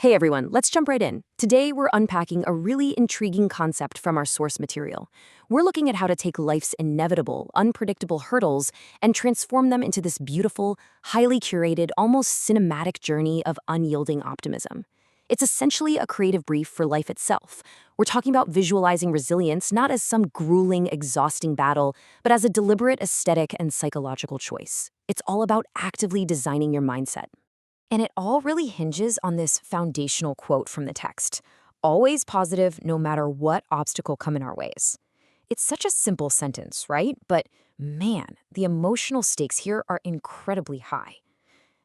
Hey everyone, let's jump right in. Today we're unpacking a really intriguing concept from our source material. We're looking at how to take life's inevitable, unpredictable hurdles and transform them into this beautiful, highly curated, almost cinematic journey of unyielding optimism. It's essentially a creative brief for life itself. We're talking about visualizing resilience not as some grueling, exhausting battle, but as a deliberate aesthetic and psychological choice. It's all about actively designing your mindset. And it all really hinges on this foundational quote from the text: always positive no matter what obstacle come in our ways. It's such a simple sentence, right? But man, the emotional stakes here are incredibly high.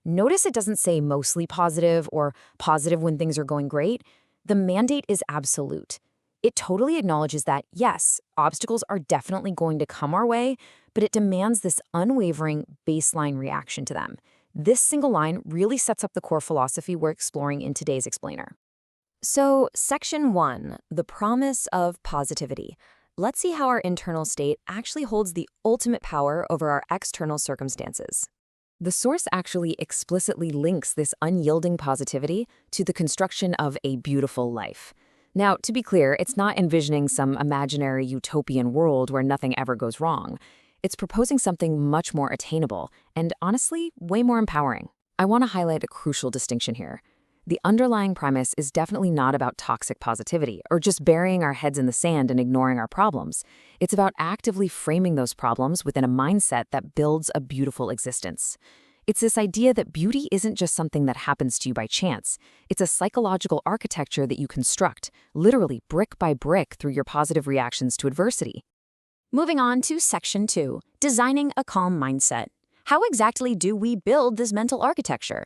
Notice it doesn't say mostly positive or positive when things are going great. The mandate is absolute. It totally acknowledges that, yes, obstacles are definitely going to come our way, but it demands this unwavering baseline reaction to them. This single line really sets up the core philosophy we're exploring in today's explainer. So, Section 1, the promise of positivity. Let's see how our internal state actually holds the ultimate power over our external circumstances. The source actually explicitly links this unyielding positivity to the construction of a beautiful life. Now, to be clear, it's not envisioning some imaginary utopian world where nothing ever goes wrong. It's proposing something much more attainable and, honestly, way more empowering. I want to highlight a crucial distinction here. The underlying premise is definitely not about toxic positivity or just burying our heads in the sand and ignoring our problems. It's about actively framing those problems within a mindset that builds a beautiful existence. It's this idea that beauty isn't just something that happens to you by chance. It's a psychological architecture that you construct, literally brick by brick, through your positive reactions to adversity. Moving on to Section 2, designing a calm mindset. How exactly do we build this mental architecture?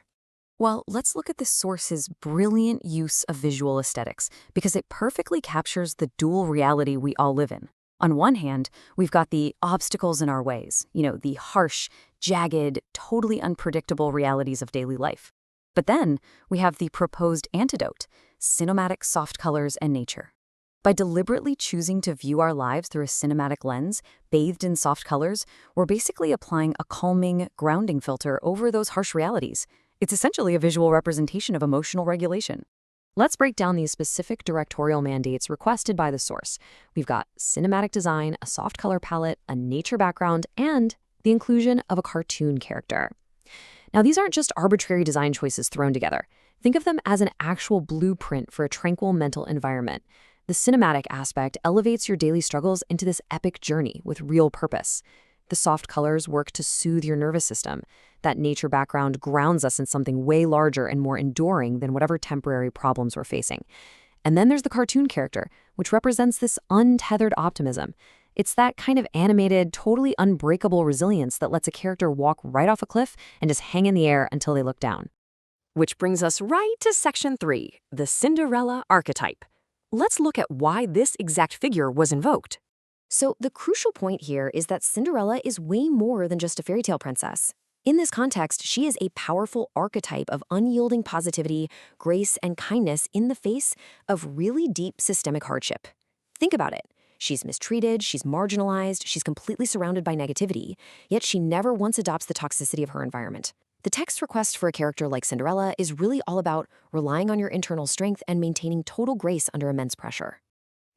Well, let's look at the source's brilliant use of visual aesthetics, because it perfectly captures the dual reality we all live in. On one hand, we've got the obstacles in our ways, the harsh, jagged, totally unpredictable realities of daily life. But then we have the proposed antidote: cinematic soft colors and nature. By deliberately choosing to view our lives through a cinematic lens, bathed in soft colors, we're basically applying a calming, grounding filter over those harsh realities. It's essentially a visual representation of emotional regulation. Let's break down these specific directorial mandates requested by the source. We've got cinematic design, a soft color palette, a nature background, and the inclusion of a cartoon character. Now, these aren't just arbitrary design choices thrown together. Think of them as an actual blueprint for a tranquil mental environment. The cinematic aspect elevates your daily struggles into this epic journey with real purpose. The soft colors work to soothe your nervous system. That nature background grounds us in something way larger and more enduring than whatever temporary problems we're facing. And then there's the cartoon character, which represents this untethered optimism. It's that kind of animated, totally unbreakable resilience that lets a character walk right off a cliff and just hang in the air until they look down. Which brings us right to Section 3, the Cinderella archetype. Let's look at why this exact figure was invoked. So the crucial point here is that Cinderella is way more than just a fairy tale princess. In this context, she is a powerful archetype of unyielding positivity, grace, and kindness in the face of really deep systemic hardship. Think about it. She's mistreated, she's marginalized, she's completely surrounded by negativity, yet she never once adopts the toxicity of her environment. The text request for a character like Cinderella is really all about relying on your internal strength and maintaining total grace under immense pressure.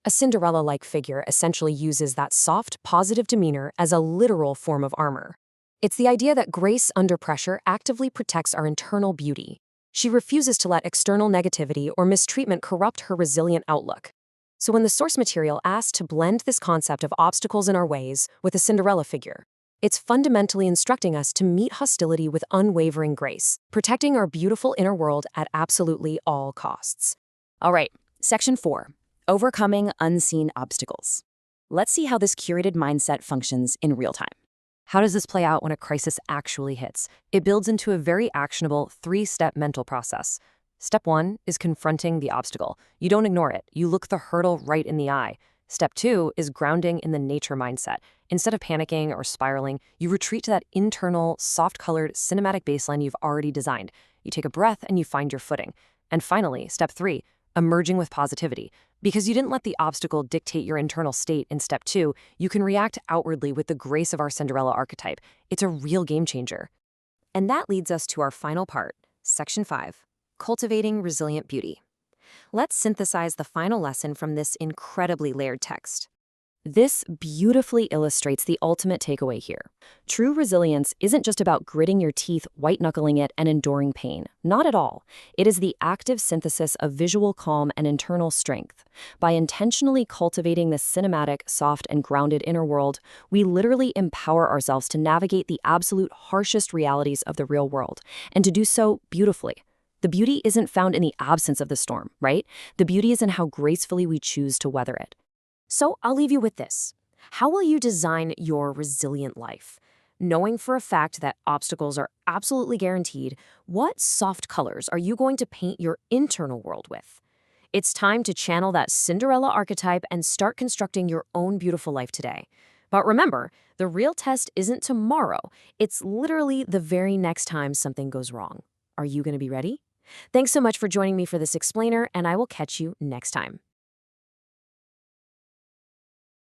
A Cinderella-like figure essentially uses that soft, positive demeanor as a literal form of armor. It's the idea that grace under pressure actively protects our internal beauty. She refuses to let external negativity or mistreatment corrupt her resilient outlook. So when the source material asked to blend this concept of obstacles in our ways with a Cinderella figure, it's fundamentally instructing us to meet hostility with unwavering grace, protecting our beautiful inner world at absolutely all costs. All right, Section 4, overcoming unseen obstacles. Let's see how this curated mindset functions in real time. How does this play out when a crisis actually hits? It builds into a very actionable 3-step mental process. Step 1 is confronting the obstacle. You don't ignore it. You look the hurdle right in the eye. Step 2 is grounding in the nature mindset. Instead of panicking or spiraling, you retreat to that internal, soft-colored, cinematic baseline you've already designed. You take a breath and you find your footing. And finally, Step 3, emerging with positivity. Because you didn't let the obstacle dictate your internal state in Step 2, you can react outwardly with the grace of our Cinderella archetype. It's a real game changer. And that leads us to our final part, Section 5, Cultivating Resilient Beauty. Let's synthesize the final lesson from this incredibly layered text. This beautifully illustrates the ultimate takeaway here. True resilience isn't just about gritting your teeth, white-knuckling it, and enduring pain. Not at all. It is the active synthesis of visual calm and internal strength. By intentionally cultivating this cinematic, soft, and grounded inner world, we literally empower ourselves to navigate the absolute harshest realities of the real world, and to do so beautifully. The beauty isn't found in the absence of the storm, right? The beauty is in how gracefully we choose to weather it. So I'll leave you with this. How will you design your resilient life? Knowing for a fact that obstacles are absolutely guaranteed, what soft colors are you going to paint your internal world with? It's time to channel that Cinderella archetype and start constructing your own beautiful life today. But remember, the real test isn't tomorrow. It's literally the very next time something goes wrong. Are you going to be ready? Thanks so much for joining me for this explainer, and I will catch you next time.